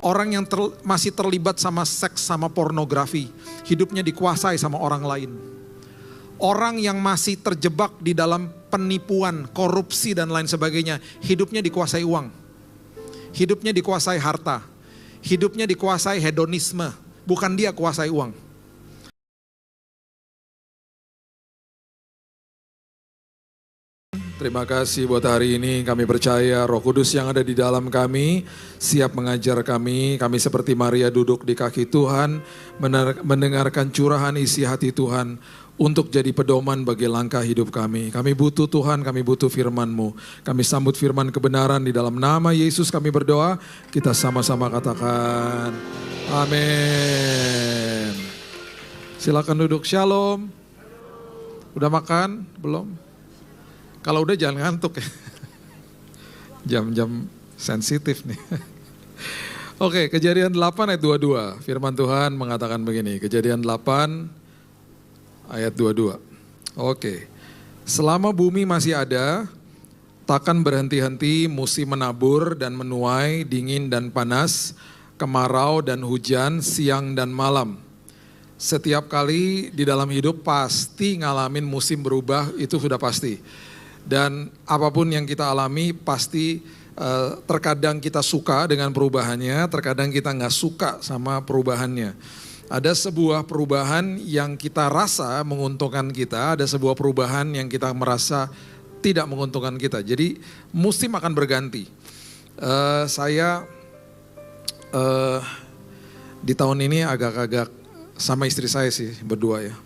Orang yang masih terlibat sama seks, sama pornografi, hidupnya dikuasai sama orang lain. Orang yang masih terjebak di dalam penipuan, korupsi dan lain sebagainya, hidupnya dikuasai uang. Hidupnya dikuasai harta. Hidupnya dikuasai hedonisme, bukan dia kuasai uang. Terima kasih buat hari ini, kami percaya Roh Kudus yang ada di dalam kami siap mengajar kami. Kami seperti Maria duduk di kaki Tuhan, mendengarkan curahan isi hati Tuhan untuk jadi pedoman bagi langkah hidup kami. Kami butuh Tuhan, kami butuh firman-Mu. Kami sambut firman kebenaran di dalam nama Yesus kami berdoa. Kita sama-sama katakan amin. Silakan duduk, shalom. Udah makan? Belum? Kalau udah jangan ngantuk ya. Jam-jam sensitif nih. Oke, Kejadian 8 ayat 22. Firman Tuhan mengatakan begini. Kejadian 8 ayat 22. Oke. Selama bumi masih ada, takkan berhenti-henti musim menabur dan menuai, dingin dan panas, kemarau dan hujan, siang dan malam. Setiap kali di dalam hidup pasti ngalamin musim berubah, itu sudah pasti. Dan apapun yang kita alami pasti terkadang kita suka dengan perubahannya, terkadang kita nggak suka sama perubahannya. Ada sebuah perubahan yang kita rasa menguntungkan kita, ada sebuah perubahan yang kita merasa tidak menguntungkan kita. Jadi musim akan berganti. Saya di tahun ini agak-agak sama istri saya sih berdua ya.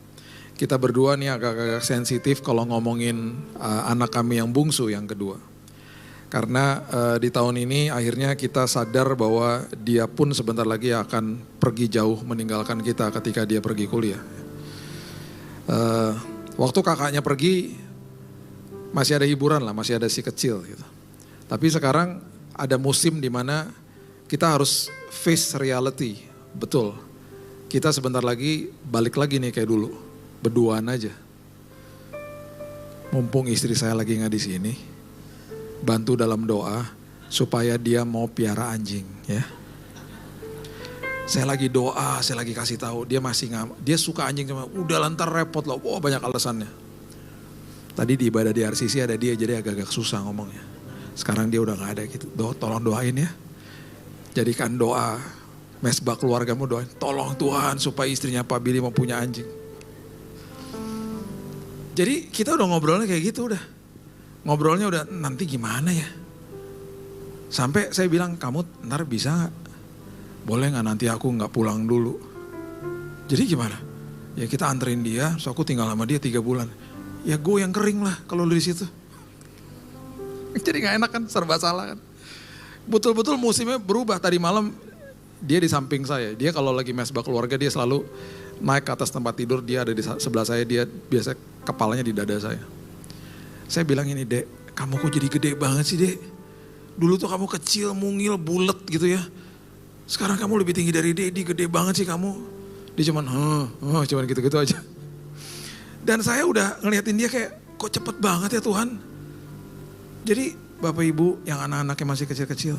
Kita berdua nih agak-agak sensitif kalau ngomongin anak kami yang bungsu yang kedua. Karena di tahun ini akhirnya kita sadar bahwa dia pun sebentar lagi akan pergi jauh meninggalkan kita ketika dia pergi kuliah. Waktu kakaknya pergi masih ada hiburan lah, masih ada si kecil gitu. Tapi sekarang ada musim di mana kita harus face reality, betul. Kita sebentar lagi balik lagi nih kayak dulu. Berduaan aja. Mumpung istri saya lagi nggak di sini, bantu dalam doa supaya dia mau piara anjing, ya. Saya lagi doa, saya lagi kasih tahu, dia masih nggak, dia suka anjing cuma, udah lantar repot loh, wah banyak alasannya. Tadi di ibadah di RCC ada dia, jadi agak-agak susah ngomongnya. Sekarang dia udah nggak ada gitu, tolong doain ya. Jadikan doa mesbah keluargamu, doain, tolong Tuhan supaya istrinya Pak Billy mau punya anjing. Jadi kita udah ngobrolnya kayak gitu udah. Ngobrolnya udah nanti gimana ya. Sampai saya bilang kamu ntar bisa gak? Boleh gak nanti aku gak pulang dulu. Jadi gimana? Ya kita anterin dia, so aku tinggal sama dia 3 bulan. Ya gue yang kering lah kalau lu di situ. Jadi gak enak kan, serba salah kan. Betul-betul musimnya berubah. Tadi malam dia di samping saya. Dia kalau lagi mesbah keluarga dia selalu naik ke atas tempat tidur, dia ada di sebelah saya, dia biasa kepalanya di dada saya. Saya bilang ini, Dek, kamu kok jadi gede banget sih, Dek? Dulu tuh kamu kecil, mungil, bulet gitu ya. Sekarang kamu lebih tinggi dari Dedi, gede banget sih kamu. Dia cuman gitu-gitu aja. Dan saya udah ngeliatin dia kayak, kok cepet banget ya Tuhan. Jadi Bapak Ibu yang anak-anaknya masih kecil-kecil,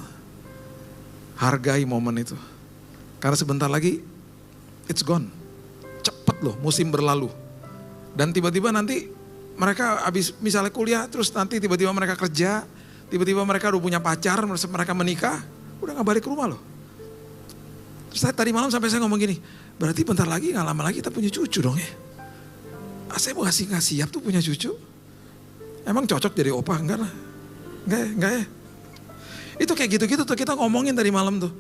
hargai momen itu. Karena sebentar lagi, it's gone. Cepet loh, musim berlalu. Dan tiba-tiba nanti mereka habis misalnya kuliah, terus nanti tiba-tiba mereka kerja, tiba-tiba mereka udah punya pacar, mereka menikah, udah gak balik ke rumah loh. Terus tadi malam sampai saya ngomong gini, berarti bentar lagi gak lama lagi kita punya cucu dong ya. Saya mau gak siap tuh punya cucu. Emang cocok jadi opa? Enggak lah. Enggak ya. Itu kayak gitu-gitu tuh kita ngomongin tadi malam tuh.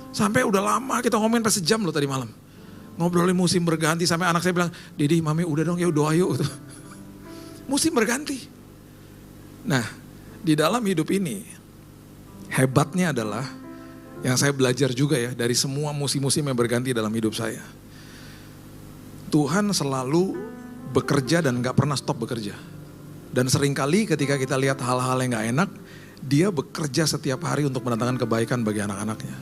Sampai udah lama kita ngomongin pas sejam loh tadi malam. Ngobrolin musim berganti sampai anak saya bilang, Didi, Mami udah dong ya doa yuk. Musim berganti. Nah, di dalam hidup ini, hebatnya adalah, yang saya belajar juga ya, dari semua musim-musim yang berganti dalam hidup saya. Tuhan selalu bekerja dan gak pernah stop bekerja. Dan seringkali ketika kita lihat hal-hal yang gak enak, dia bekerja setiap hari untuk mendatangkan kebaikan bagi anak-anaknya.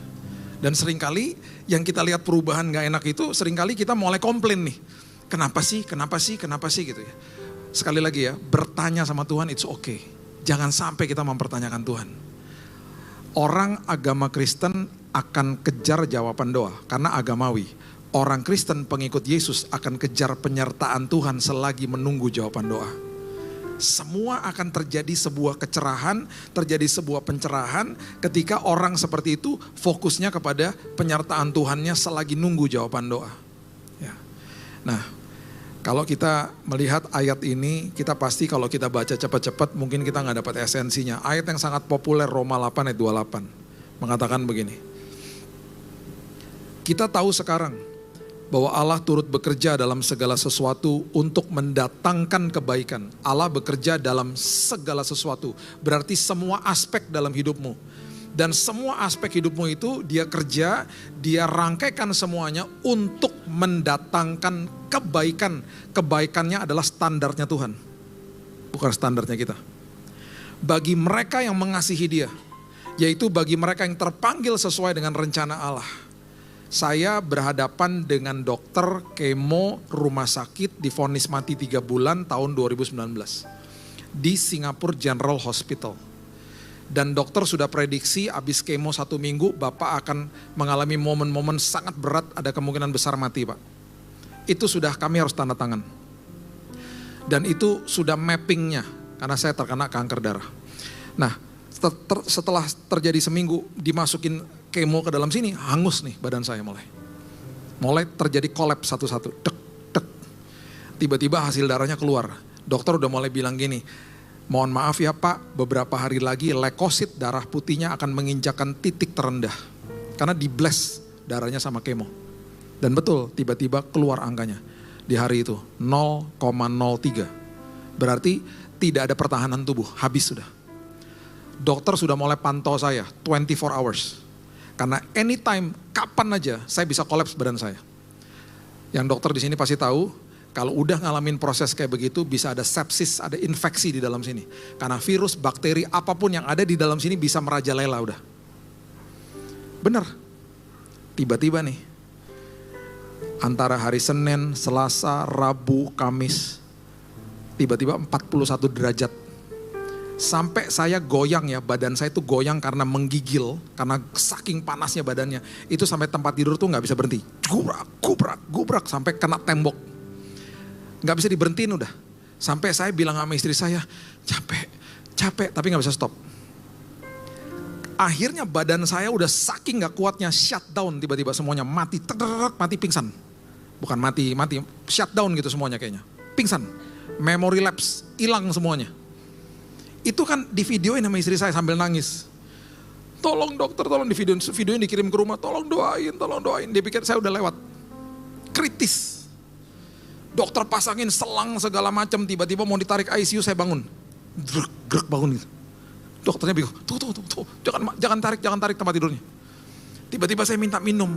Dan seringkali yang kita lihat perubahan gak enak itu, seringkali kita mulai komplain nih. Kenapa sih gitu ya. Sekali lagi ya, bertanya sama Tuhan it's okay. Jangan sampai kita mempertanyakan Tuhan. Orang agama Kristen akan kejar jawaban doa karena agamawi. Orang Kristen pengikut Yesus akan kejar penyertaan Tuhan selagi menunggu jawaban doa. Semua akan terjadi sebuah kecerahan, terjadi sebuah pencerahan ketika orang seperti itu fokusnya kepada penyertaan Tuhannya selagi nunggu jawaban doa. Ya. Nah, kalau kita melihat ayat ini, kita pasti kalau kita baca cepat-cepat mungkin kita nggak dapat esensinya. Ayat yang sangat populer Roma 8 ayat 28 mengatakan begini. Kita tahu sekarang bahwa Allah turut bekerja dalam segala sesuatu untuk mendatangkan kebaikan. Allah bekerja dalam segala sesuatu, berarti semua aspek dalam hidupmu. Dan semua aspek hidupmu itu dia kerja, dia rangkaikan semuanya untuk mendatangkan kebaikan. Kebaikannya adalah standarnya Tuhan, bukan standarnya kita. Bagi mereka yang mengasihi dia, yaitu bagi mereka yang terpanggil sesuai dengan rencana Allah. Saya berhadapan dengan dokter kemo rumah sakit divonis mati 3 bulan tahun 2019 di Singapore General Hospital. Dan dokter sudah prediksi habis kemo 1 minggu Bapak akan mengalami momen-momen sangat berat, ada kemungkinan besar mati Pak. Itu sudah kami harus tanda tangan. Dan itu sudah mappingnya karena saya terkena kanker darah. Nah setelah terjadi seminggu dimasukin kemo ke dalam sini, hangus nih badan saya mulai terjadi kolaps satu-satu, dek, dek. Tiba-tiba hasil darahnya keluar. Dokter udah mulai bilang gini, mohon maaf ya Pak, beberapa hari lagi leukosit darah putihnya akan menginjakkan titik terendah. Karena di-blast darahnya sama kemo. Dan betul, tiba-tiba keluar angkanya. Di hari itu, 0,03. Berarti tidak ada pertahanan tubuh, habis sudah. Dokter sudah mulai pantau saya, 24 hours. Karena anytime, kapan aja saya bisa kolaps badan saya. Yang dokter di sini pasti tahu, kalau udah ngalamin proses kayak begitu, bisa ada sepsis, ada infeksi di dalam sini. Karena virus, bakteri, apapun yang ada di dalam sini bisa merajalela udah. Bener. Tiba-tiba nih, antara hari Senin, Selasa, Rabu, Kamis, tiba-tiba 41 derajat. Sampai saya goyang ya, badan saya tuh goyang karena menggigil, karena saking panasnya badannya. Itu sampai tempat tidur tuh gak bisa berhenti. Gubrak, sampai kena tembok. Gak bisa diberhentiin udah. Sampai saya bilang sama istri saya, capek, tapi gak bisa stop. Akhirnya badan saya udah saking gak kuatnya, shutdown tiba-tiba semuanya, mati pingsan. Bukan mati, shutdown gitu semuanya kayaknya. Pingsan, memory lapse, hilang semuanya. Itu kan di videoin sama istri saya sambil nangis. Tolong dokter, tolong di videoin dikirim ke rumah, tolong doain. Dia pikir saya udah lewat. Kritis. Dokter pasangin selang segala macam, tiba-tiba mau ditarik ICU saya bangun. Gerak bangun gitu. Dokternya bingung, tuh, jangan tarik tempat tidurnya. Tiba-tiba saya minta minum,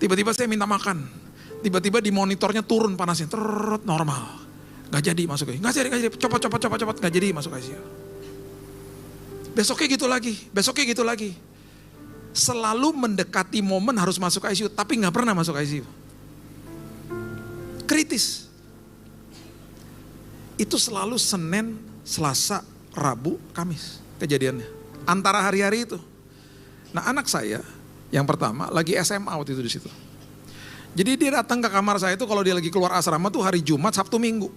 tiba-tiba saya minta makan. Tiba-tiba di monitornya turun panasnya, normal. Gak jadi masuk ICU, gak jadi, copot, gak jadi masuk ICU. Besoknya gitu lagi. Selalu mendekati momen harus masuk ICU, tapi gak pernah masuk ICU. Kritis. Itu selalu Senin, Selasa, Rabu, Kamis kejadiannya. Antara hari-hari itu. Nah anak saya yang pertama lagi SMA waktu itu di situ. Jadi dia datang ke kamar saya itu kalau dia lagi keluar asrama tuh hari Jumat, Sabtu, Minggu.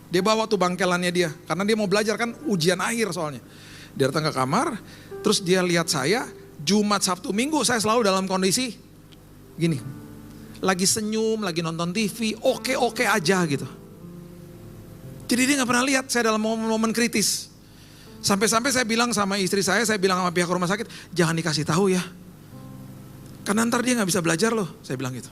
Dia bawa tuh bangkelannya dia, karena dia mau belajar kan ujian akhir soalnya. Dia datang ke kamar, terus dia lihat saya, Jumat, Sabtu, Minggu saya selalu dalam kondisi gini. Lagi senyum, lagi nonton TV, oke aja gitu. Jadi dia gak pernah lihat saya dalam momen-momen kritis. Sampai-sampai saya bilang sama istri saya bilang sama pihak rumah sakit, jangan dikasih tahu ya. Karena ntar dia gak bisa belajar loh, saya bilang gitu.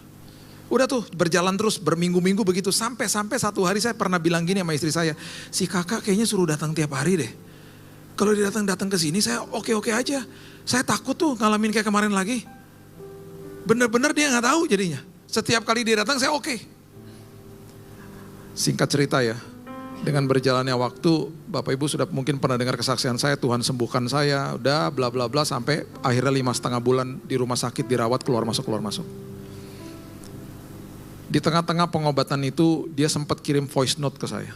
Udah tuh berjalan terus berminggu-minggu begitu. Sampai satu hari saya pernah bilang gini sama istri saya, si kakak kayaknya suruh datang tiap hari deh. Kalau dia datang ke sini saya oke aja. Saya takut tuh ngalamin kayak kemarin lagi. Bener-bener dia nggak tahu jadinya. Setiap kali dia datang saya oke. Singkat cerita ya, dengan berjalannya waktu, Bapak Ibu sudah mungkin pernah dengar kesaksian saya, Tuhan sembuhkan saya, udah bla bla bla sampai akhirnya 5,5 bulan di rumah sakit dirawat keluar masuk. Di tengah-tengah pengobatan itu dia sempat kirim voice note ke saya.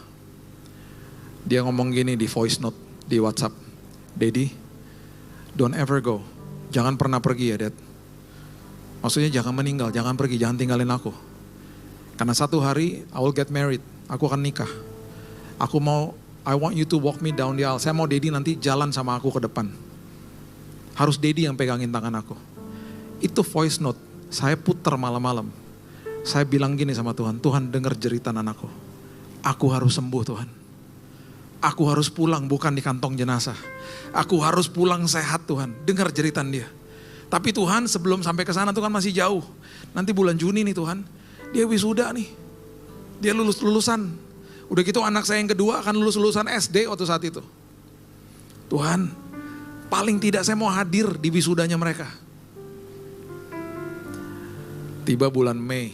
Dia ngomong gini di voice note di WhatsApp, Daddy, don't ever go, jangan pernah pergi ya Dad. Maksudnya jangan meninggal, jangan pergi, jangan tinggalin aku. Karena satu hari I will get married, aku akan nikah. I want you to walk me down the aisle. Saya mau Dedi nanti jalan sama aku ke depan. Harus Dedi yang pegangin tangan aku. Itu voice note, saya putar malam-malam. Saya bilang gini sama Tuhan, Tuhan dengar jeritan anakku. Aku harus sembuh Tuhan. Aku harus pulang bukan di kantong jenazah. Aku harus pulang sehat Tuhan, dengar jeritan dia. Tapi Tuhan sebelum sampai ke sana Tuhan masih jauh. Nanti bulan Juni nih Tuhan, dia wisuda nih. Dia lulusan. Udah gitu anak saya yang kedua akan lulusan SD waktu saat itu. Tuhan, paling tidak saya mau hadir di wisudanya mereka. Tiba bulan Mei,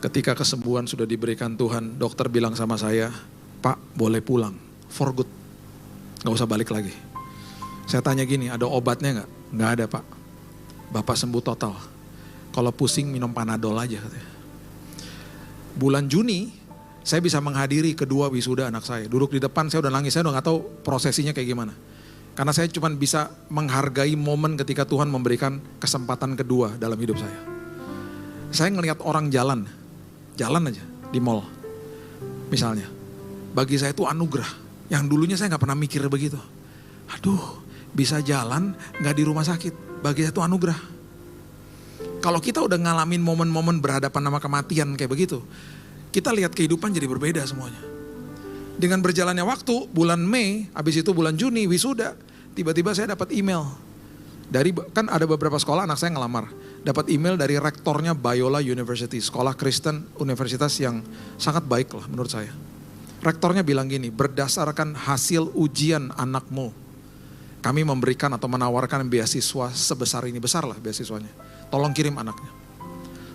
ketika kesembuhan sudah diberikan Tuhan, dokter bilang sama saya, Pak boleh pulang, for good, gak usah balik lagi. Saya tanya gini, ada obatnya gak? Gak ada Pak, Bapak sembuh total. Kalau pusing minum Panadol aja katanya. Bulan Juni, saya bisa menghadiri kedua wisuda anak saya. Duduk di depan, saya udah nangis, saya udah gak tahu prosesinya kayak gimana. Karena saya cuma bisa menghargai momen ketika Tuhan memberikan kesempatan kedua dalam hidup saya. Saya ngelihat orang jalan aja di mall. Misalnya, bagi saya itu anugerah. Yang dulunya saya gak pernah mikir begitu. Aduh, bisa jalan gak di rumah sakit. Bagi saya itu anugerah. Kalau kita udah ngalamin momen-momen berhadapan sama kematian kayak begitu, kita lihat kehidupan jadi berbeda semuanya. Dengan berjalannya waktu, bulan Mei, habis itu bulan Juni, wisuda, tiba-tiba saya dapat email. Kan ada beberapa sekolah anak saya ngelamar. Dapat email dari rektornya Biola University, sekolah Kristen universitas yang sangat baik lah menurut saya. Rektornya bilang gini, berdasarkan hasil ujian anakmu, kami memberikan atau menawarkan beasiswa sebesar ini, besar lah beasiswanya. Tolong kirim anaknya.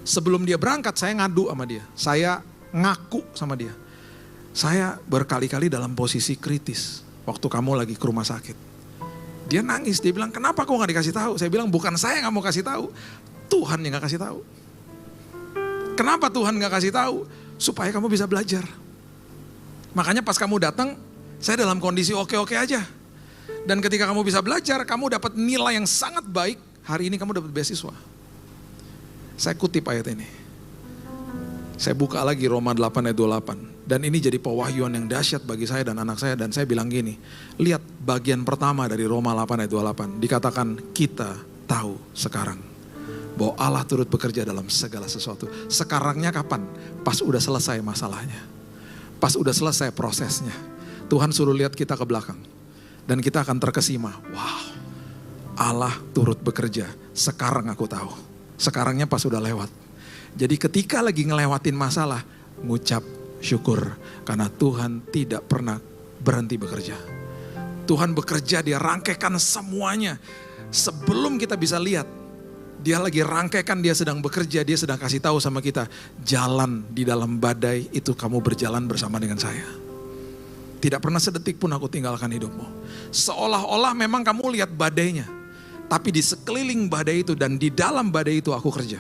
Sebelum dia berangkat saya ngadu sama dia, saya ngaku sama dia. Saya berkali-kali dalam posisi kritis waktu kamu lagi ke rumah sakit. Dia nangis, dia bilang kenapa kok gak dikasih tahu? Saya bilang bukan saya gak mau kasih tahu, Tuhan yang gak kasih tahu. Kenapa Tuhan gak kasih tahu? Supaya kamu bisa belajar. Makanya pas kamu datang, saya dalam kondisi oke-oke aja. Dan ketika kamu bisa belajar, kamu dapat nilai yang sangat baik. Hari ini kamu dapat beasiswa. Saya kutip ayat ini. Saya buka lagi Roma 8 ayat 28. Dan ini jadi pewahyuan yang dahsyat bagi saya dan anak saya. Dan saya bilang gini, lihat bagian pertama dari Roma 8 ayat 28. Dikatakan kita tahu sekarang bahwa Allah turut bekerja dalam segala sesuatu. Sekarangnya kapan? Pas udah selesai masalahnya. Pas udah selesai prosesnya. Tuhan suruh lihat kita ke belakang. Dan kita akan terkesima. Wow, Allah turut bekerja. Sekarang aku tahu. Sekarangnya pas udah lewat. Jadi ketika lagi ngelewatin masalah, ngucap syukur. Karena Tuhan tidak pernah berhenti bekerja. Tuhan bekerja, dia rangkaikan semuanya. Sebelum kita bisa lihat, dia lagi rangkaikan, dia sedang bekerja, dia sedang kasih tahu sama kita. Jalan di dalam badai itu kamu berjalan bersama dengan saya. Tidak pernah sedetik pun aku tinggalkan hidupmu. Seolah-olah memang kamu lihat badainya. Tapi di sekeliling badai itu dan di dalam badai itu aku kerja.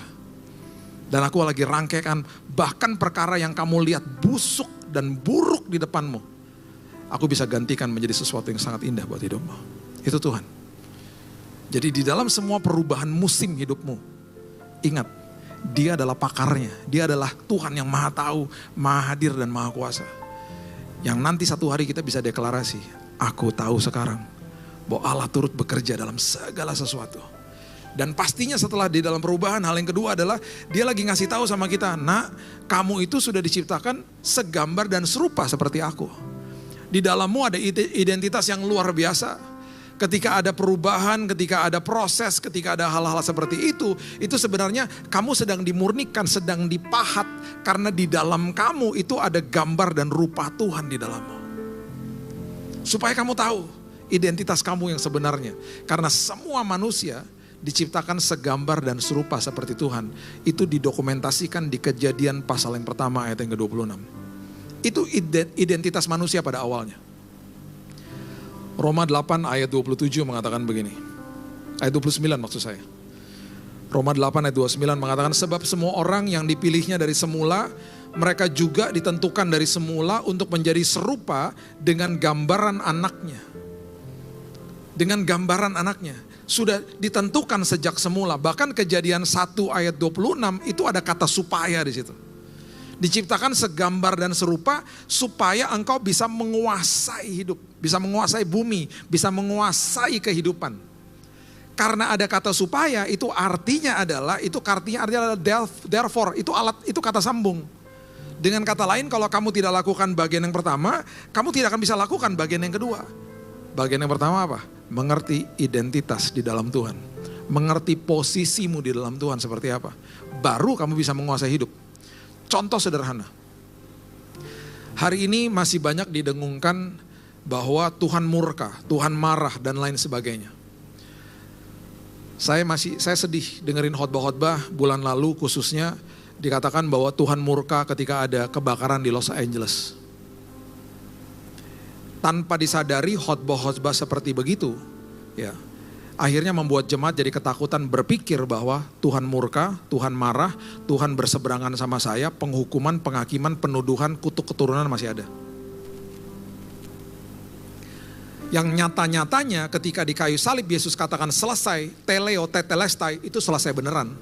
Dan aku lagi rangkaikan bahkan perkara yang kamu lihat busuk dan buruk di depanmu. Aku bisa gantikan menjadi sesuatu yang sangat indah buat hidupmu. Itu Tuhan. Jadi di dalam semua perubahan musim hidupmu, ingat, dia adalah pakarnya. Dia adalah Tuhan yang maha tahu, maha hadir dan maha kuasa. Yang nanti satu hari kita bisa deklarasi, aku tahu sekarang bahwa Allah turut bekerja dalam segala sesuatu. Dan pastinya setelah di dalam perubahan, hal yang kedua adalah dia lagi ngasih tahu sama kita, nak, kamu itu sudah diciptakan segambar dan serupa seperti aku. Di dalammu ada identitas yang luar biasa. Ketika ada perubahan, ketika ada proses, ketika ada hal-hal seperti itu sebenarnya kamu sedang dimurnikan, sedang dipahat. Karena di dalam kamu itu ada gambar dan rupa Tuhan di dalammu. Supaya kamu tahu identitas kamu yang sebenarnya. Karena semua manusia diciptakan segambar dan serupa seperti Tuhan. Itu didokumentasikan di Kejadian pasal yang pertama ayat yang ke-26. Itu identitas manusia pada awalnya. Roma 8 ayat 27 mengatakan begini. Ayat 29 maksud saya. Roma 8 ayat 29 mengatakan, sebab semua orang yang dipilihnya dari semula, mereka juga ditentukan dari semula untuk menjadi serupa dengan gambaran anaknya. Dengan gambaran anaknya. sudah ditentukan sejak semula. Bahkan Kejadian 1 ayat 26 itu ada kata supaya di situ. Diciptakan segambar dan serupa supaya engkau bisa menguasai hidup, bisa menguasai bumi, bisa menguasai kehidupan. Karena ada kata supaya, itu artinya adalah therefore, itu alat, itu kata sambung. Dengan kata lain, kalau kamu tidak lakukan bagian yang pertama, kamu tidak akan bisa lakukan bagian yang kedua. Bagian yang pertama apa? Mengerti identitas di dalam Tuhan. Mengerti posisimu di dalam Tuhan seperti apa. Baru kamu bisa menguasai hidup. Contoh sederhana. Hari ini masih banyak didengungkan bahwa Tuhan murka, Tuhan marah dan lain sebagainya. Saya sedih dengerin khotbah-khotbah bulan lalu khususnya dikatakan bahwa Tuhan murka ketika ada kebakaran di Los Angeles. Tanpa disadari khotbah-khotbah seperti begitu, ya, akhirnya membuat jemaat jadi ketakutan berpikir bahwa Tuhan murka, Tuhan marah, Tuhan berseberangan sama saya, penghukuman, penghakiman, penuduhan, kutuk keturunan masih ada. Yang nyata-nyatanya ketika di kayu salib Yesus katakan selesai, teleo, tetelestai, itu selesai beneran.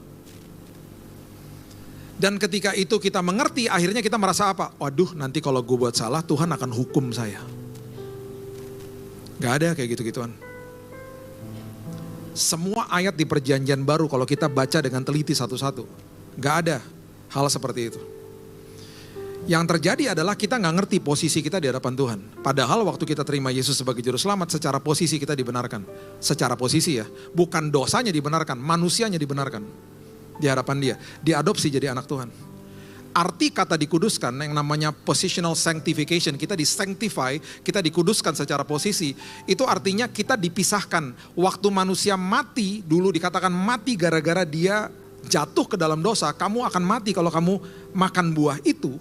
Dan ketika itu kita mengerti, akhirnya kita merasa apa? Waduh, nanti kalau gue buat salah, Tuhan akan hukum saya. Gak ada kayak gitu-gituan. Semua ayat di perjanjian baru kalau kita baca dengan teliti satu-satu. Gak ada hal seperti itu. Yang terjadi adalah kita gak ngerti posisi kita di hadapan Tuhan. Padahal waktu kita terima Yesus sebagai juru selamat, secara posisi kita dibenarkan. Secara posisi ya, bukan dosanya dibenarkan, manusianya dibenarkan. Di hadapan dia, diadopsi jadi anak Tuhan. Arti kata dikuduskan yang namanya positional sanctification, kita di-sanctify, kita dikuduskan secara posisi, itu artinya kita dipisahkan. Waktu manusia mati, dulu dikatakan mati gara-gara dia jatuh ke dalam dosa, kamu akan mati kalau kamu makan buah itu.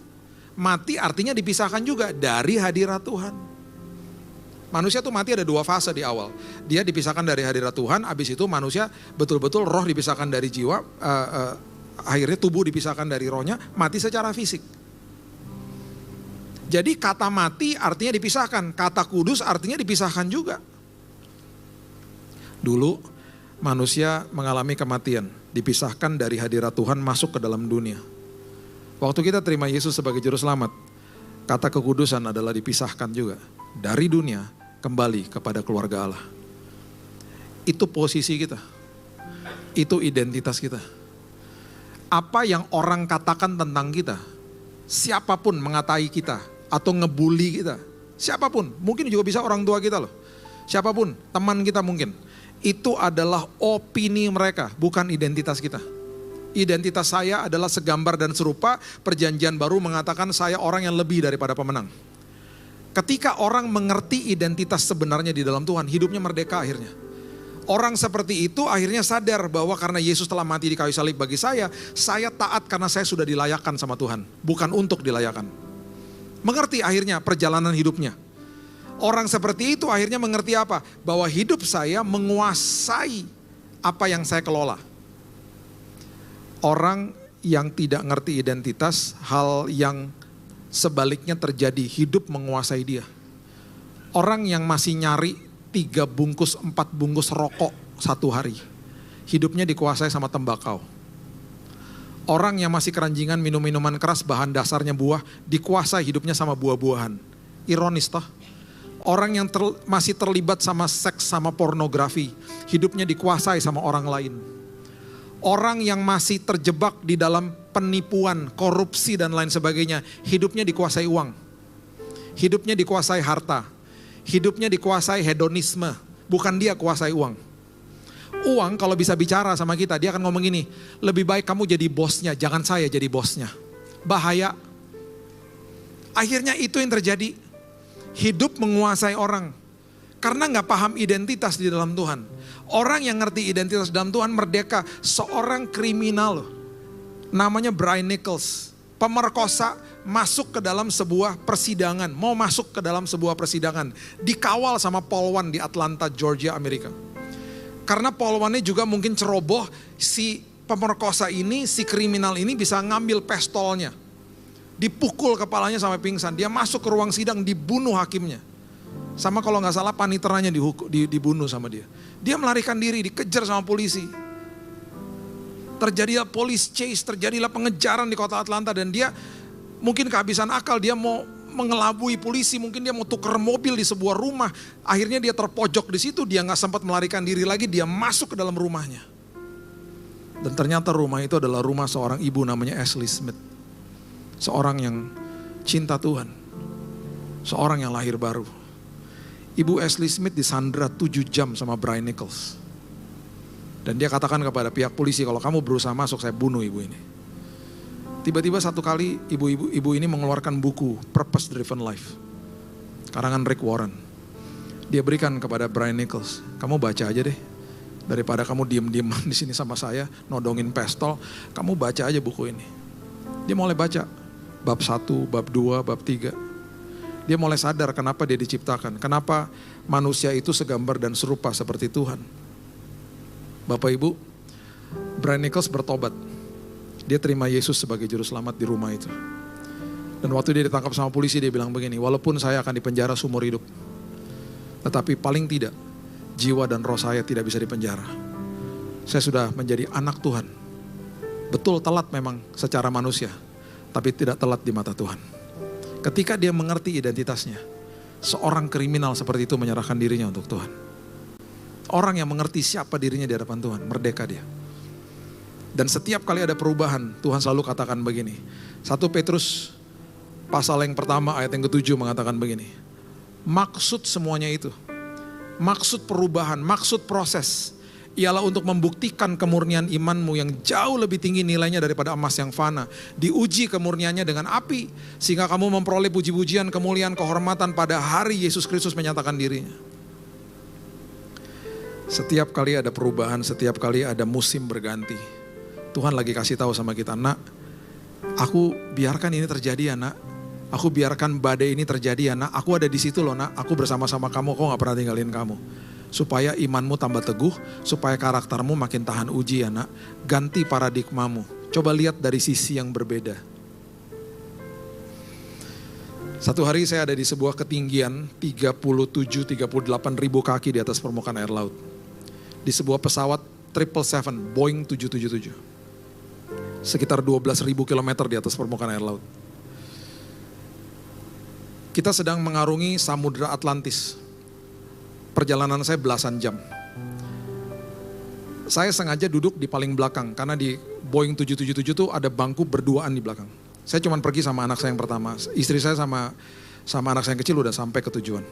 Mati artinya dipisahkan juga dari hadirat Tuhan. Manusia tuh mati ada dua fase di awal. Dia dipisahkan dari hadirat Tuhan, habis itu manusia betul-betul roh dipisahkan dari jiwa, akhirnya tubuh dipisahkan dari rohnya, mati secara fisik. Jadi kata mati artinya dipisahkan, kata kudus artinya dipisahkan juga. Dulu manusia mengalami kematian, dipisahkan dari hadirat Tuhan masuk ke dalam dunia. Waktu kita terima Yesus sebagai juru selamat, kata kekudusan adalah dipisahkan juga dari dunia kembali kepada keluarga Allah. Itu posisi kita. Itu identitas kita. Apa yang orang katakan tentang kita, siapapun mengatai kita atau ngebully kita, siapapun, mungkin juga bisa orang tua kita loh. Siapapun, teman kita mungkin. Itu adalah opini mereka, bukan identitas kita. Identitas saya adalah segambar dan serupa, perjanjian baru mengatakan saya orang yang lebih daripada pemenang. Ketika orang mengerti identitas sebenarnya di dalam Tuhan, hidupnya merdeka akhirnya. Orang seperti itu akhirnya sadar bahwa karena Yesus telah mati di kayu salib bagi saya taat karena saya sudah dilayakkan sama Tuhan, bukan untuk dilayakkan. Mengerti akhirnya perjalanan hidupnya. Orang seperti itu akhirnya mengerti apa? Bahwa hidup saya menguasai apa yang saya kelola. Orang yang tidak ngerti identitas, hal yang sebaliknya terjadi, hidup menguasai dia. Orang yang masih nyari 3 bungkus, 4 bungkus rokok satu hari, hidupnya dikuasai sama tembakau. Orang yang masih keranjingan minum minuman keras, bahan dasarnya buah, dikuasai hidupnya sama buah-buahan. Ironis toh. Orang yang masih terlibat sama seks, sama pornografi, hidupnya dikuasai sama orang lain. Orang yang masih terjebak di dalam penipuan, korupsi dan lain sebagainya, hidupnya dikuasai uang. Hidupnya dikuasai harta. Hidupnya dikuasai hedonisme, bukan dia kuasai uang. Uang kalau bisa bicara sama kita, dia akan ngomong gini, lebih baik kamu jadi bosnya, jangan saya jadi bosnya. Bahaya. Akhirnya itu yang terjadi. Hidup menguasai orang. Karena gak paham identitas di dalam Tuhan. Orang yang ngerti identitas dalam Tuhan merdeka. Seorang kriminal loh, namanya Brian Nichols, pemerkosa, masuk ke dalam sebuah persidangan. Mau masuk ke dalam sebuah persidangan, dikawal sama polwan di Atlanta, Georgia, Amerika. Karena polwannya juga mungkin ceroboh, si pemerkosa ini, si kriminal ini bisa ngambil pistolnya, dipukul kepalanya sampai pingsan. Dia masuk ke ruang sidang, dibunuh hakimnya. Sama kalau nggak salah paniteranya dibunuh sama dia. Dia melarikan diri, dikejar sama polisi. Terjadilah police chase, terjadilah pengejaran di kota Atlanta. Dan dia mungkin kehabisan akal, dia mau mengelabui polisi, mungkin dia mau tukar mobil di sebuah rumah. Akhirnya dia terpojok di situ, dia nggak sempat melarikan diri lagi, dia masuk ke dalam rumahnya. Dan ternyata rumah itu adalah rumah seorang ibu namanya Ashley Smith. Seorang yang cinta Tuhan. Seorang yang lahir baru. Ibu Ashley Smith disandra 7 jam sama Brian Nichols. Dan dia katakan kepada pihak polisi, kalau kamu berusaha masuk, saya bunuh ibu ini. Tiba-tiba satu kali ibu ini mengeluarkan buku Purpose Driven Life. Karangan Rick Warren. Dia berikan kepada Brian Nichols. Kamu baca aja deh. Daripada kamu diem-dieman di sini sama saya, nodongin pistol, kamu baca aja buku ini. Dia mulai baca. Bab 1, bab 2, bab 3. Dia mulai sadar kenapa dia diciptakan. Kenapa manusia itu segambar dan serupa seperti Tuhan. Bapak Ibu, Brian Nichols bertobat. Dia terima Yesus sebagai juru selamat di rumah itu. Dan waktu dia ditangkap sama polisi, dia bilang begini, walaupun saya akan dipenjara seumur hidup, tetapi paling tidak, jiwa dan roh saya tidak bisa dipenjara. Saya sudah menjadi anak Tuhan. Betul telat memang secara manusia, tapi tidak telat di mata Tuhan. Ketika dia mengerti identitasnya, seorang kriminal seperti itu menyerahkan dirinya untuk Tuhan. Orang yang mengerti siapa dirinya di hadapan Tuhan, merdeka dia. Dan setiap kali ada perubahan, Tuhan selalu katakan begini. 1 Petrus pasal yang pertama ayat yang ke-7 mengatakan begini. Maksud semuanya itu, maksud perubahan, maksud proses, ialah untuk membuktikan kemurnian imanmu yang jauh lebih tinggi nilainya daripada emas yang fana. Diuji kemurniannya dengan api, sehingga kamu memperoleh puji-pujian, kemuliaan, kehormatan pada hari Yesus Kristus menyatakan dirinya. Setiap kali ada perubahan, setiap kali ada musim berganti, Tuhan lagi kasih tahu sama kita, nak, aku biarkan ini terjadi ya nak. Aku biarkan badai ini terjadi ya nak. Aku ada di situ loh nak. Aku bersama-sama kamu, aku gak pernah tinggalin kamu. Supaya imanmu tambah teguh, supaya karaktermu makin tahan uji ya nak. Ganti paradigmamu. Coba lihat dari sisi yang berbeda. Satu hari saya ada di sebuah ketinggian 37-38 ribu kaki di atas permukaan air laut. Di sebuah pesawat 777, Boeing 777. Sekitar 12.000 kilometer di atas permukaan air laut. Kita sedang mengarungi Samudra Atlantis. Perjalanan saya belasan jam. Saya sengaja duduk di paling belakang karena di Boeing 777 itu ada bangku berduaan di belakang. Saya cuma pergi sama anak saya yang pertama. Istri saya sama anak saya yang kecil udah sampai ke tujuan.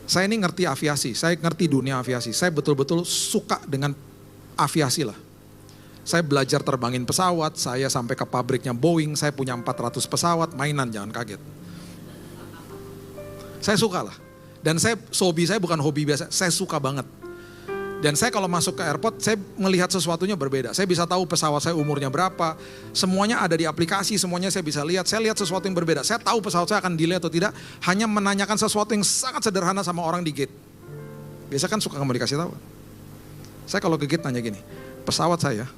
Saya ini ngerti aviasi, saya ngerti dunia aviasi. Saya betul-betul suka dengan aviasi lah. Saya belajar terbangin pesawat, saya sampai ke pabriknya Boeing, saya punya 400 pesawat, mainan jangan kaget. Saya suka lah. Dan hobi saya bukan hobi biasa, saya suka banget. Dan saya kalau masuk ke airport, saya melihat sesuatunya berbeda. Saya bisa tahu pesawat saya umurnya berapa, semuanya ada di aplikasi, semuanya saya bisa lihat. Saya lihat sesuatu yang berbeda. Saya tahu pesawat saya akan delay atau tidak, hanya menanyakan sesuatu yang sangat sederhana sama orang di gate. Biasa kan suka kamu dikasih tahu. Saya kalau ke gate nanya gini, pesawat saya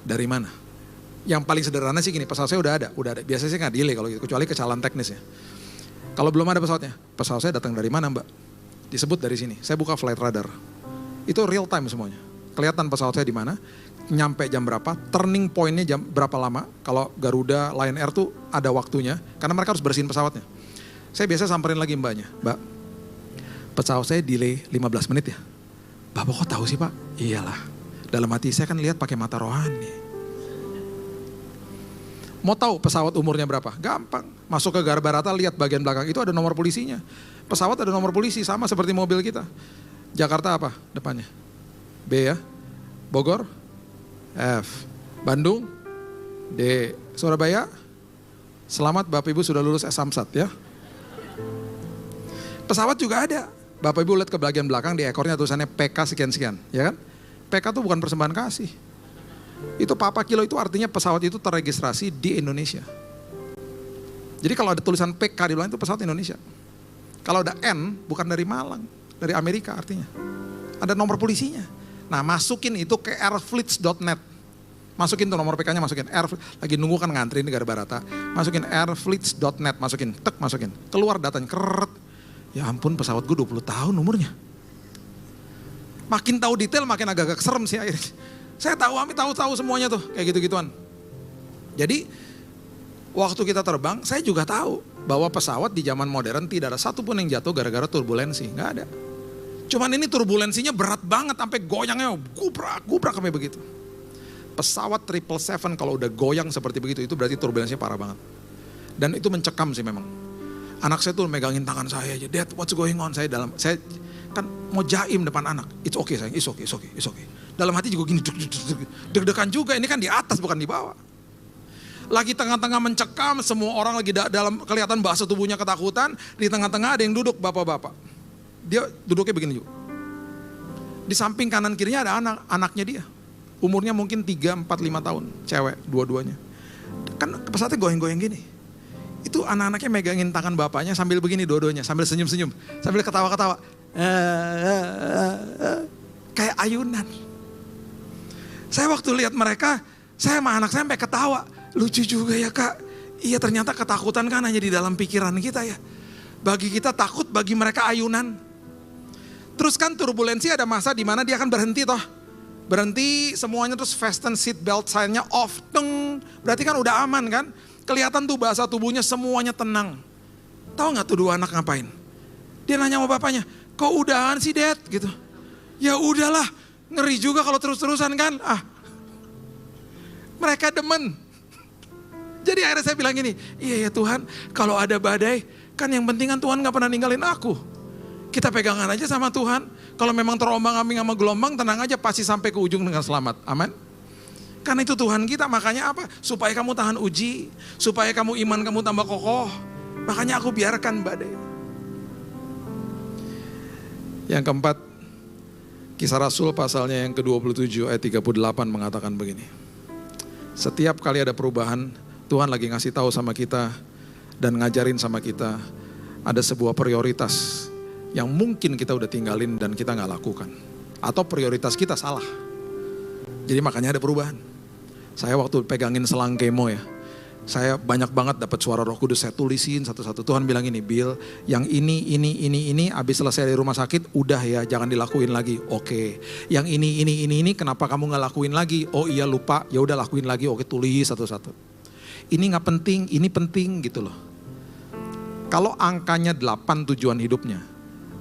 dari mana? Yang paling sederhana sih gini, pesawat saya udah ada. Biasanya saya nggak delay kalau gitu, kecuali kesalahan teknis ya. Kalau belum ada pesawatnya, pesawat saya datang dari mana mbak? Disebut dari sini, saya buka flight radar. Itu real time semuanya. Kelihatan pesawat saya di mana, nyampe jam berapa, turning point-nya jam berapa lama. Kalau Garuda, Lion Air tuh ada waktunya, karena mereka harus bersihin pesawatnya. Saya biasa samperin lagi mbaknya, mbak, pesawat saya delay 15 menit ya. Bapak kok tahu sih pak? Iyalah, dalam hati saya kan lihat pakai mata rohani. Mau tahu pesawat umurnya berapa? Gampang, masuk ke Garbarata, lihat bagian belakang, itu ada nomor polisinya. Pesawat ada nomor polisi, sama seperti mobil kita. Jakarta apa depannya? B ya. Bogor? F. Bandung? D. Surabaya? Selamat Bapak Ibu sudah lulus S-Samsat ya. Pesawat juga ada. Bapak Ibu lihat ke bagian belakang di ekornya tulisannya PK sekian-sekian. Ya kan? PK itu bukan persembahan kasih. Itu Papa Kilo itu artinya pesawat itu terregistrasi di Indonesia. Jadi kalau ada tulisan PK di belakang itu pesawat Indonesia. Kalau ada N bukan dari Malang. Dari Amerika artinya. Ada nomor polisinya. Nah masukin itu ke airfleets.net. Masukin tuh nomor PK-nya, masukin. Lagi nunggu kan ngantri negara Barata. Masukin airfleets.net, masukin. Keluar datanya, keret. Ya ampun, pesawat gue 20 tahun umurnya. Makin tahu detail makin agak-agak serem sih akhirnya. Saya tahu semuanya tuh, kayak gitu-gituan. Jadi waktu kita terbang, saya juga tahu bahwa pesawat di zaman modern tidak ada satupun yang jatuh gara-gara turbulensi, nggak ada. Cuman ini turbulensinya berat banget, sampai goyangnya gubrak sampai begitu. Pesawat 777 kalau udah goyang seperti begitu, itu berarti turbulensinya parah banget. Dan itu mencekam sih memang. Anak saya tuh megangin tangan saya aja, Dad, what's going on? Saya kan mau jaim depan anak. It's okay sayang, it's okay. Dalam hati juga gini, deg-degan juga, ini kan di atas bukan di bawah. Lagi tengah-tengah mencekam, semua orang lagi dalam kelihatan bahasa tubuhnya ketakutan, di tengah-tengah ada yang duduk, bapak-bapak. Dia duduknya begini juga. Di samping kanan kirinya ada anaknya dia. Umurnya mungkin 3, 4, 5 tahun, cewek dua-duanya. Kan pesawatnya goyang-goyang gini. Itu anak-anaknya megangin tangan bapaknya sambil begini dua-duanya, sambil senyum-senyum, sambil ketawa-ketawa. Kayak ayunan. Saya waktu lihat mereka, saya sama anak saya sampai ketawa. Lucu juga ya Kak. Iya ternyata ketakutan kan hanya di dalam pikiran kita ya. Bagi kita takut, bagi mereka ayunan. Terus kan turbulensi ada masa di mana dia akan berhenti toh. Berhenti semuanya terus fasten seat belt sign-nya off. Teng. Berarti kan udah aman kan. Kelihatan tuh bahasa tubuhnya semuanya tenang. Tahu gak tuh dua anak ngapain? Dia nanya sama bapaknya, kok udahan sih Dad? Gitu. Ya udahlah, ngeri juga kalau terus-terusan kan. Mereka demen. Jadi akhirnya saya bilang gini, iya ya Tuhan, kalau ada badai, kan yang penting kan Tuhan gak pernah ninggalin aku. Kita pegangan aja sama Tuhan. Kalau memang terombang-ambing sama gelombang, tenang aja pasti sampai ke ujung dengan selamat. Amin. Karena itu Tuhan kita, makanya apa? Supaya kamu tahan uji, supaya kamu iman kamu tambah kokoh. Makanya aku biarkan badai. Yang keempat, Kisah Rasul pasalnya yang ke-27 ayat 38 mengatakan begini. Setiap kali ada perubahan, Tuhan lagi ngasih tahu sama kita dan ngajarin sama kita ada sebuah prioritas yang mungkin kita udah tinggalin dan kita gak lakukan. Atau prioritas kita salah. Jadi makanya ada perubahan. Saya waktu pegangin selang kemo ya, saya banyak banget dapat suara Roh Kudus, saya tulisin satu-satu. Tuhan bilang ini, Bill, yang ini, habis selesai dari rumah sakit, udah ya, jangan dilakuin lagi. Oke. Yang ini, kenapa kamu gak lakuin lagi? Oh iya lupa, ya udah lakuin lagi. Oke, tulis satu-satu. Ini gak penting, ini penting gitu loh. Kalau angkanya 8 tujuan hidupnya,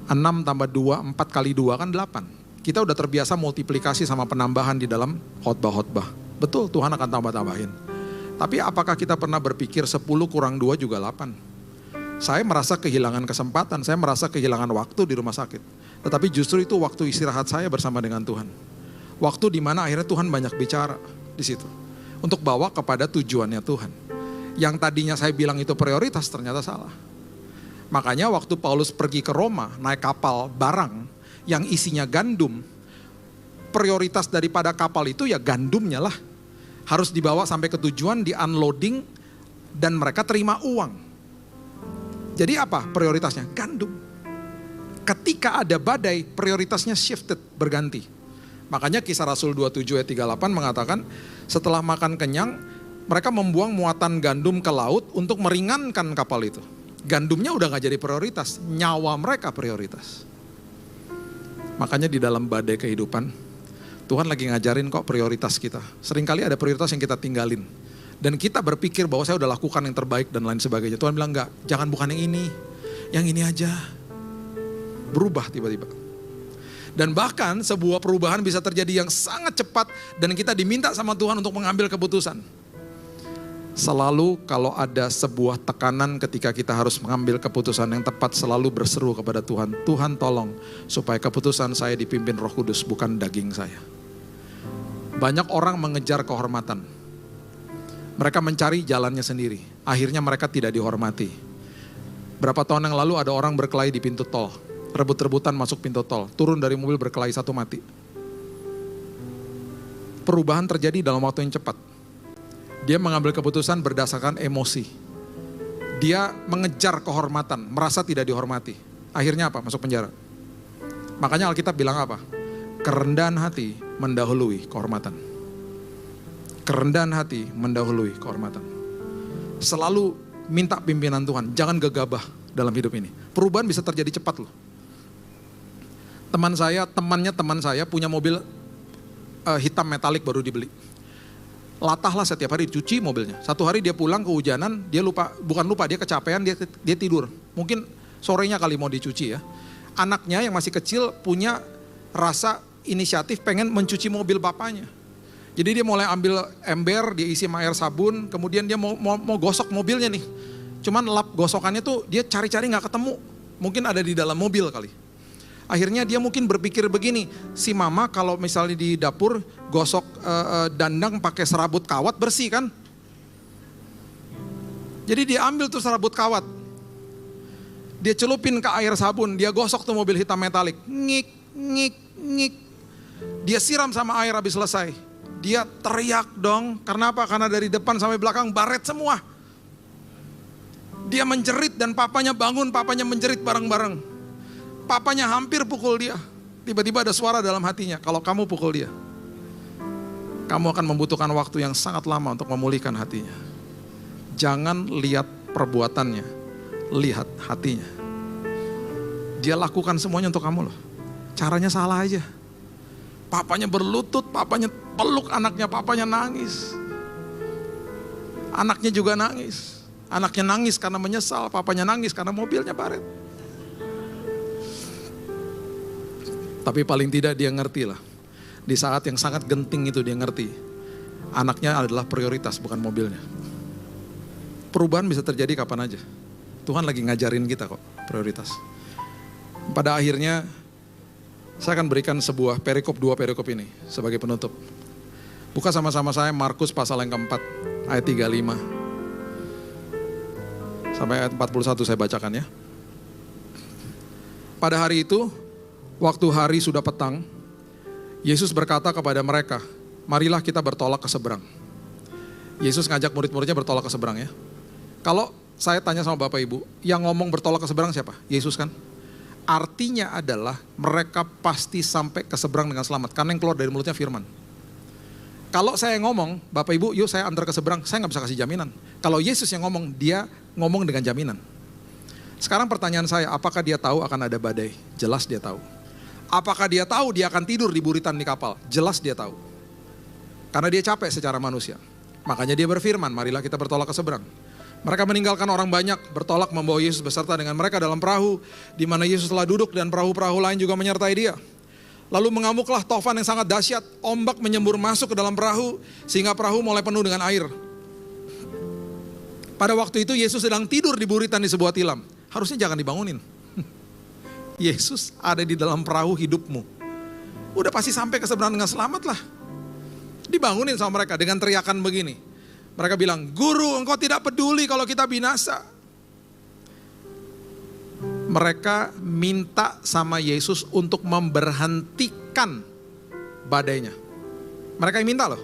6 tambah 2, 4 kali 2 kan 8. Kita udah terbiasa multiplikasi sama penambahan di dalam khotbah-khotbah. Betul, Tuhan akan tambah-tambahin. Tapi apakah kita pernah berpikir 10 kurang 2 juga 8? Saya merasa kehilangan kesempatan, saya merasa kehilangan waktu di rumah sakit. Tetapi justru itu waktu istirahat saya bersama dengan Tuhan. Waktu di mana akhirnya Tuhan banyak bicara di situ. Untuk bawa kepada tujuannya Tuhan. Yang tadinya saya bilang itu prioritas, ternyata salah. Makanya waktu Paulus pergi ke Roma, naik kapal barang yang isinya gandum, prioritas daripada kapal itu ya gandumnya lah. Harus dibawa sampai ke tujuan, di unloading, dan mereka terima uang. Jadi apa prioritasnya? Gandum. Ketika ada badai, prioritasnya shifted, berganti. Makanya Kisah Rasul 27 ayat 38 mengatakan, setelah makan kenyang, mereka membuang muatan gandum ke laut untuk meringankan kapal itu. Gandumnya udah gak jadi prioritas, nyawa mereka prioritas. Makanya di dalam badai kehidupan, Tuhan lagi ngajarin kok prioritas kita. Seringkali ada prioritas yang kita tinggalin. Dan kita berpikir bahwa saya udah lakukan yang terbaik dan lain sebagainya. Tuhan bilang enggak, jangan bukan yang ini. Yang ini aja. Berubah tiba-tiba. Dan bahkan sebuah perubahan bisa terjadi yang sangat cepat. Dan kita diminta sama Tuhan untuk mengambil keputusan. Selalu kalau ada sebuah tekanan ketika kita harus mengambil keputusan yang tepat, selalu berseru kepada Tuhan. Tuhan tolong supaya keputusan saya dipimpin Roh Kudus, bukan daging saya. Banyak orang mengejar kehormatan. Mereka mencari jalannya sendiri. Akhirnya mereka tidak dihormati. Berapa tahun yang lalu ada orang berkelahi di pintu tol. Rebut-rebutan masuk pintu tol. Turun dari mobil berkelahi, satu mati. Perubahan terjadi dalam waktu yang cepat. Dia mengambil keputusan berdasarkan emosi. Dia mengejar kehormatan, merasa tidak dihormati. Akhirnya apa? Masuk penjara. Makanya Alkitab bilang apa? Kerendahan hati mendahului kehormatan. Kerendahan hati mendahului kehormatan. Selalu minta pimpinan Tuhan, jangan gegabah dalam hidup ini. Perubahan bisa terjadi cepat loh. Temannya teman saya punya mobil hitam metalik baru dibeli. Latahlah setiap hari dicuci mobilnya. Satu hari dia pulang kehujanan, dia dia kecapean, dia tidur. Mungkin sorenya kali mau dicuci ya. Anaknya yang masih kecil punya rasa inisiatif pengen mencuci mobil bapaknya. Jadi dia mulai ambil ember, dia isi sama air sabun, kemudian dia mau gosok mobilnya nih. Cuman lap gosokannya tuh dia cari-cari gak ketemu. Mungkin ada di dalam mobil kali. Akhirnya dia mungkin berpikir begini, si mama kalau misalnya di dapur gosok dandang pakai serabut kawat bersih kan. Jadi dia ambil tuh serabut kawat. Dia celupin ke air sabun, dia gosok tuh mobil hitam metalik. Ngik, ngik, ngik. Dia siram sama air habis selesai. Dia teriak dong, karena apa? Karena dari depan sampai belakang baret semua. Dia menjerit dan papanya bangun, papanya menjerit bareng-bareng. Papanya hampir pukul dia. Tiba-tiba ada suara dalam hatinya, kalau kamu pukul dia, kamu akan membutuhkan waktu yang sangat lama untuk memulihkan hatinya. Jangan lihat perbuatannya, lihat hatinya. Dia lakukan semuanya untuk kamu loh. Caranya salah aja. Papanya berlutut, papanya peluk anaknya, papanya nangis. Anaknya juga nangis. Anaknya nangis karena menyesal, papanya nangis karena mobilnya baret. Tapi paling tidak dia ngerti lah. Di saat yang sangat genting itu dia ngerti. Anaknya adalah prioritas, bukan mobilnya. Perubahan bisa terjadi kapan aja. Tuhan lagi ngajarin kita kok prioritas. Pada akhirnya saya akan berikan sebuah perikop, 2 perikop ini sebagai penutup. Buka sama-sama saya Markus pasal yang keempat, ayat 35. Sampai ayat 41 saya bacakan ya. Pada hari itu, waktu hari sudah petang, Yesus berkata kepada mereka, marilah kita bertolak ke seberang. Yesus ngajak murid-muridnya bertolak ke seberang ya. Kalau saya tanya sama Bapak Ibu, yang ngomong bertolak ke seberang siapa? Yesus kan? Artinya adalah mereka pasti sampai ke seberang dengan selamat. Karena yang keluar dari mulutnya firman. Kalau saya ngomong, Bapak Ibu yuk saya antar ke seberang, saya gak bisa kasih jaminan. Kalau Yesus yang ngomong, dia ngomong dengan jaminan. Sekarang pertanyaan saya, apakah dia tahu akan ada badai? Jelas dia tahu. Apakah dia tahu dia akan tidur di buritan di kapal? Jelas dia tahu. Karena dia capek secara manusia. Makanya dia berfirman, marilah kita bertolak ke seberang. Mereka meninggalkan orang banyak, bertolak membawa Yesus beserta dengan mereka dalam perahu, di mana Yesus telah duduk dan perahu-perahu lain juga menyertai dia. Lalu mengamuklah taufan yang sangat dahsyat, ombak menyembur masuk ke dalam perahu, sehingga perahu mulai penuh dengan air. Pada waktu itu Yesus sedang tidur di buritan di sebuah tilam. Harusnya jangan dibangunin. Yesus ada di dalam perahu hidupmu. Udah pasti sampai ke seberang dengan selamat lah. Dibangunin sama mereka dengan teriakan begini. Mereka bilang, guru engkau tidak peduli kalau kita binasa. Mereka minta sama Yesus untuk memberhentikan badainya. Mereka yang minta loh.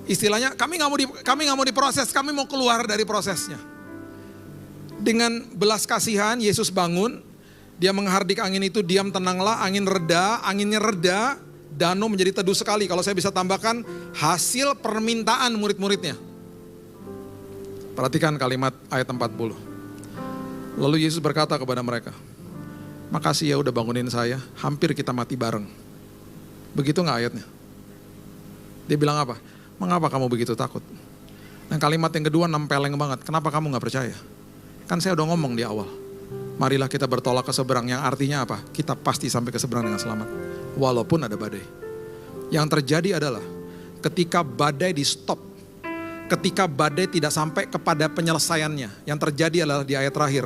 Istilahnya kami nggak mau diproses, kami mau keluar dari prosesnya. Dengan belas kasihan Yesus bangun, dia menghardik angin itu, diam tenanglah, angin reda, anginnya reda. Danau menjadi teduh sekali. Kalau saya bisa tambahkan hasil permintaan murid-muridnya. Perhatikan kalimat ayat 40. Lalu Yesus berkata kepada mereka, makasih ya udah bangunin saya, hampir kita mati bareng. Begitu gak ayatnya? Dia bilang apa? Mengapa kamu begitu takut? Dan kalimat yang kedua nempeleng banget. Kenapa kamu gak percaya? Kan saya udah ngomong di awal. Marilah kita bertolak ke seberang, yang artinya apa? Kita pasti sampai ke seberang dengan selamat. Walaupun ada badai. Yang terjadi adalah ketika badai di stop, ketika badai tidak sampai kepada penyelesaiannya, yang terjadi adalah di ayat terakhir.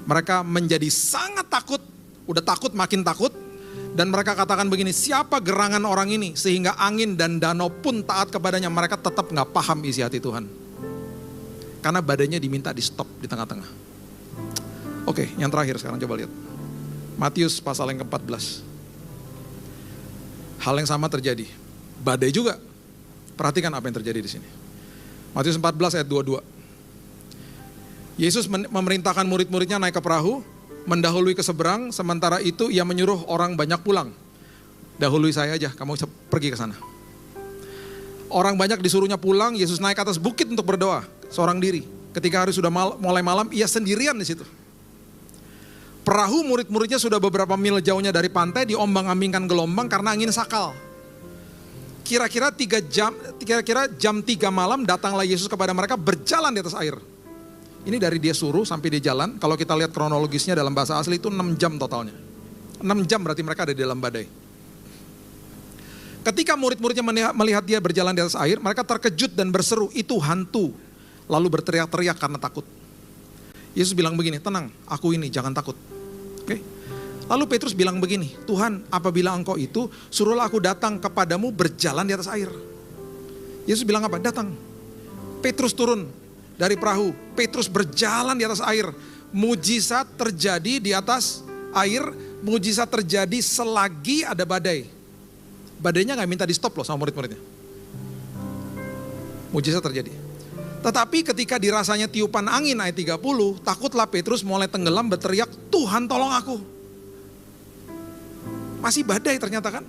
Mereka menjadi sangat takut, udah takut makin takut, dan mereka katakan begini, siapa gerangan orang ini sehingga angin dan danau pun taat kepadanya. Mereka tetap gak paham isi hati Tuhan. Karena badainya diminta di stop di tengah-tengah. Oke, yang terakhir sekarang coba lihat. Matius pasal yang ke-14. Hal yang sama terjadi. Badai juga. Perhatikan apa yang terjadi di sini. Matius 14 ayat 22. Yesus memerintahkan murid-muridnya naik ke perahu, mendahului ke seberang, sementara itu ia menyuruh orang banyak pulang. Dahului saya aja, kamu pergi ke sana. Orang banyak disuruhnya pulang, Yesus naik ke atas bukit untuk berdoa, seorang diri. Ketika hari sudah mulai malam, ia sendirian di situ. Perahu murid-muridnya sudah beberapa mil jauhnya dari pantai, diombang-ambingkan gelombang karena angin sakal. Kira-kira jam 3 malam datanglah Yesus kepada mereka berjalan di atas air. Ini dari dia suruh sampai dia jalan, kalau kita lihat kronologisnya dalam bahasa asli itu 6 jam totalnya. 6 jam berarti mereka ada di dalam badai. Ketika murid-muridnya melihat dia berjalan di atas air, mereka terkejut dan berseru, itu hantu. Lalu berteriak-teriak karena takut. Yesus bilang begini, tenang, aku ini, jangan takut. Oke? Lalu Petrus bilang begini, Tuhan, apabila engkau itu, suruhlah aku datang kepadamu berjalan di atas air. Yesus bilang apa? Datang. Petrus turun dari perahu. Petrus berjalan di atas air. Mujizat terjadi di atas air. Mujizat terjadi selagi ada badai. Badainya gak minta di stop loh sama murid-muridnya. Mujizat terjadi. Tetapi ketika dirasanya tiupan angin ayat 30, takutlah Petrus mulai tenggelam berteriak, Tuhan tolong aku. Masih badai ternyata kan.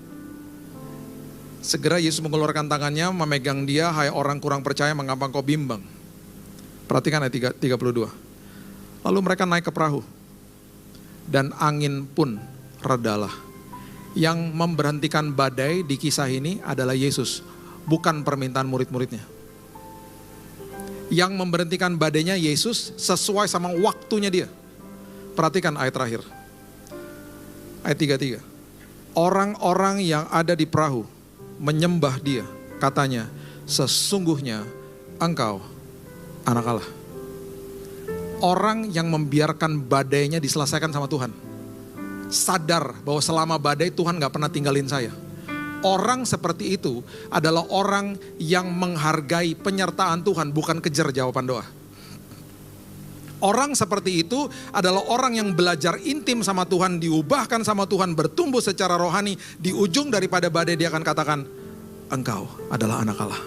Segera Yesus mengeluarkan tangannya, memegang dia, hai orang kurang percaya, mengapa engkau bimbang. Perhatikan ayat 32. Lalu mereka naik ke perahu. Dan angin pun redalah. Yang memberhentikan badai di kisah ini adalah Yesus, bukan permintaan murid-muridnya. Yang memberhentikan badainya Yesus sesuai sama waktunya dia. Perhatikan ayat terakhir. Ayat 33. Orang-orang yang ada di perahu menyembah dia. Katanya, sesungguhnya engkau anak Allah. Orang yang membiarkan badainya diselesaikan sama Tuhan. Sadar bahwa selama badai Tuhan gak pernah tinggalin saya. Orang seperti itu adalah orang yang menghargai penyertaan Tuhan, bukan kejar jawaban doa. Orang seperti itu adalah orang yang belajar intim sama Tuhan, diubahkan sama Tuhan, bertumbuh secara rohani. Di ujung daripada badai dia akan katakan, engkau adalah anak Allah.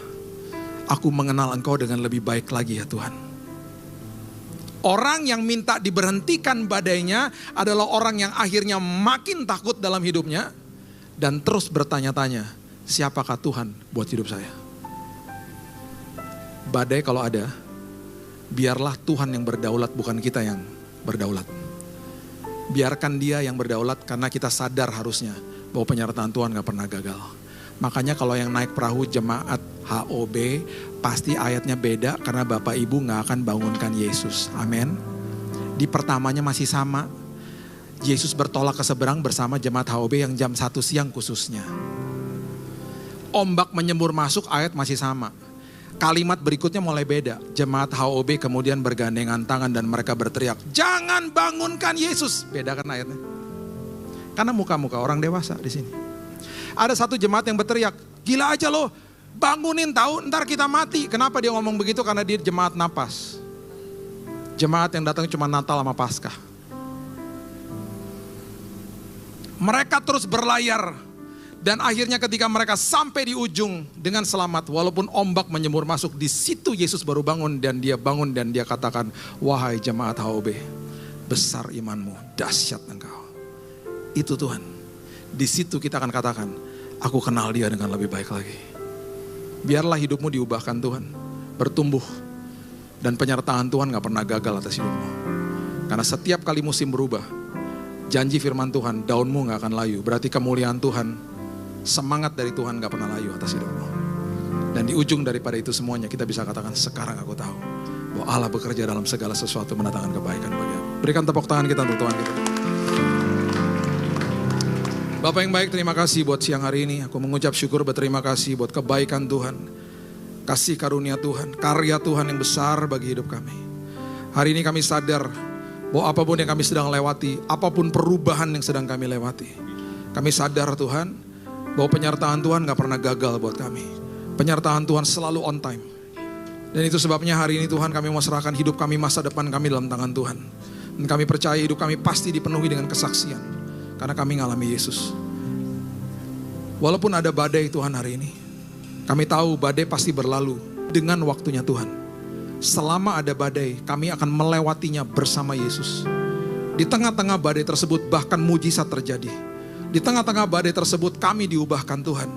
Aku mengenal engkau dengan lebih baik lagi ya Tuhan. Orang yang minta diberhentikan badainya adalah orang yang akhirnya makin takut dalam hidupnya. Dan terus bertanya-tanya, siapakah Tuhan buat hidup saya? Badai kalau ada, biarlah Tuhan yang berdaulat, bukan kita yang berdaulat. Biarkan dia yang berdaulat karena kita sadar harusnya bahwa penyertaan Tuhan gak pernah gagal. Makanya kalau yang naik perahu jemaat HOB, pasti ayatnya beda karena Bapak Ibu gak akan bangunkan Yesus. Amin. Di pertamanya masih sama. Yesus bertolak ke seberang bersama jemaat HOB yang jam 1 siang khususnya. Ombak menyembur masuk, ayat masih sama. Kalimat berikutnya mulai beda. Jemaat HOB kemudian bergandengan tangan dan mereka berteriak, jangan bangunkan Yesus. Beda kan ayatnya. Karena muka-muka orang dewasa di sini. Ada satu jemaat yang berteriak, gila aja loh, bangunin tahu, ntar kita mati. Kenapa dia ngomong begitu? Karena dia jemaat napas. Jemaat yang datang cuma Natal sama Paskah. Mereka terus berlayar. Dan akhirnya ketika mereka sampai di ujung dengan selamat. Walaupun ombak menyembur masuk. Di situ Yesus baru bangun. Dan dia katakan, wahai jemaat HOB, besar imanmu, dahsyat engkau. Itu Tuhan. Di situ kita akan katakan, aku kenal dia dengan lebih baik lagi. Biarlah hidupmu diubahkan Tuhan. Bertumbuh. Dan penyertaan Tuhan gak pernah gagal atas hidupmu. Karena setiap kali musim berubah, janji firman Tuhan, daunmu gak akan layu. Berarti kemuliaan Tuhan, semangat dari Tuhan gak pernah layu atas hidupmu. Dan di ujung daripada itu semuanya kita bisa katakan, sekarang aku tahu bahwa Allah bekerja dalam segala sesuatu mendatangkan kebaikan bagi aku. Berikan tepuk tangan kita untuk Tuhan kita. Bapak yang baik, terima kasih buat siang hari ini. Aku mengucap syukur, berterima kasih buat kebaikan Tuhan, kasih karunia Tuhan, karya Tuhan yang besar bagi hidup kami. Hari ini kami sadar bahwa apapun yang kami sedang lewati, apapun perubahan yang sedang kami lewati, kami sadar Tuhan, bahwa penyertaan Tuhan gak pernah gagal buat kami. Penyertaan Tuhan selalu on time. Dan itu sebabnya hari ini Tuhan kami mau serahkan hidup kami, masa depan kami dalam tangan Tuhan. Dan kami percaya hidup kami pasti dipenuhi dengan kesaksian. Karena kami ngalami Yesus. Walaupun ada badai Tuhan hari ini, kami tahu badai pasti berlalu dengan waktunya Tuhan. Selama ada badai, kami akan melewatinya bersama Yesus. Di tengah-tengah badai tersebut bahkan mujizat terjadi. Di tengah-tengah badai tersebut kami diubahkan Tuhan.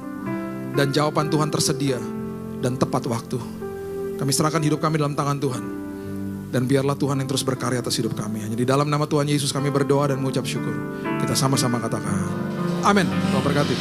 Dan jawaban Tuhan tersedia dan tepat waktu. Kami serahkan hidup kami dalam tangan Tuhan. Dan biarlah Tuhan yang terus berkarya atas hidup kami. Hanya di dalam nama Tuhan Yesus kami berdoa dan mengucap syukur. Kita sama-sama katakan, amin. Tuhan berkati.